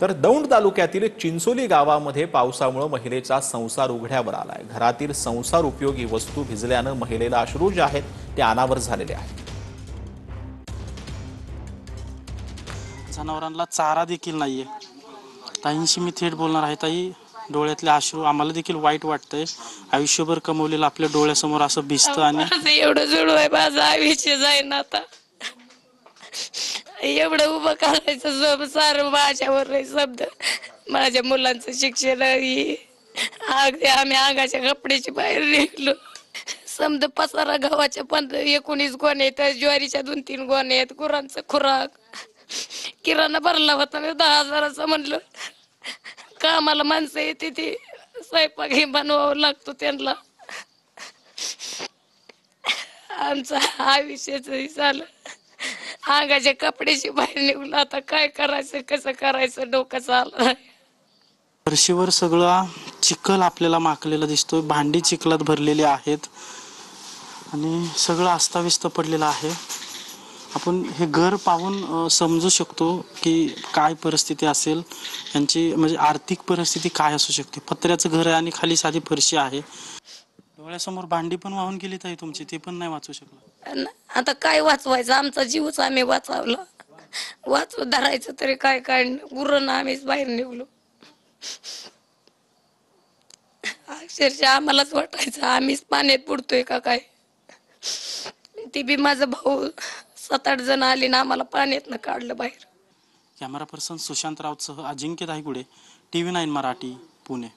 तर दौंड तालुक्यातील चिंचोली गावामध्ये पावसामुळे महिलेचा संसार उघड्यावर आलाय। घरातील संसार उपयोगी वस्तू भिजल्यानं महिलेला अश्रू जे आहेत ते अनावर झालेले आहेत। जनावरांना चारा देखील नाहीये। ताईंशी मी थेट बोलणार आहे। ताई, डोळ्यातले अश्रू आम्हाला देखील वाईट वाटतंय। आयुष्यभर कमवलेलं आपल्या डोळ्यासमोर असं भिजतं आणि माझं एवढं जडू आहे, माझं आयुष्य जाईन आता। एवढं उभं करायचं सब सारं माझ्यावर आहे शब्द। माझ्या मुलांचं शिक्षण आहे, अगदी आम्ही अंगाच्या कपड्याची बाहेर निघलो। समजा पसारा गव्हाच्या 19 गोण्या आहेत, ज्वारीच्या 2-3 गोण्या आहेत, गुरांचं खुराक, किराणा भरला होता मी 10,000चा म्हणलं। कामाला माणसं येते ती स्वयंपाक हे बनवावं लागतो त्यांना। आमचं आयुष्याच झालं, अंगाच्या कपड्याची बाहेर निघून आता काय करायचं कसं करायचं डोकं चाललं। फरशीवर सगळा चिखल आपल्याला माखलेला दिसतोय। भांडी चिखलात भरलेली आहेत आणि सगळं अस्ताव्यस्त पडलेलं आहे। आपण हे घर पाहून समजू शकतो की काय परिस्थिती असेल यांची, म्हणजे आर्थिक परिस्थिती काय असू शकते। पत्र्याचं घर आहे आणि खाली साधी फरशी आहे। डोळ्यासमोर भांडी पण वाहून गेलीत आहे तुमची, ते पण नाही वाचू शकला। आता काय वाचवायचं, आमचा जीवच आम्ही वाचवला। वाचव धरायचं तरी काय काय, गुरण आम्हीच बाहेर निघलो। अक्षरशः आम्हालाच वाटायचं आम्हीच पाण्यात बुडतोय का काय। ती बी माझा भाऊ 7-8 जण आली ना आम्हाला पाण्यातनं काढलं बाहेर। कॅमेरा पर्सन सुशांत राऊतसह अजिंक्य धायगुडे, TV9 मराठी, पुणे।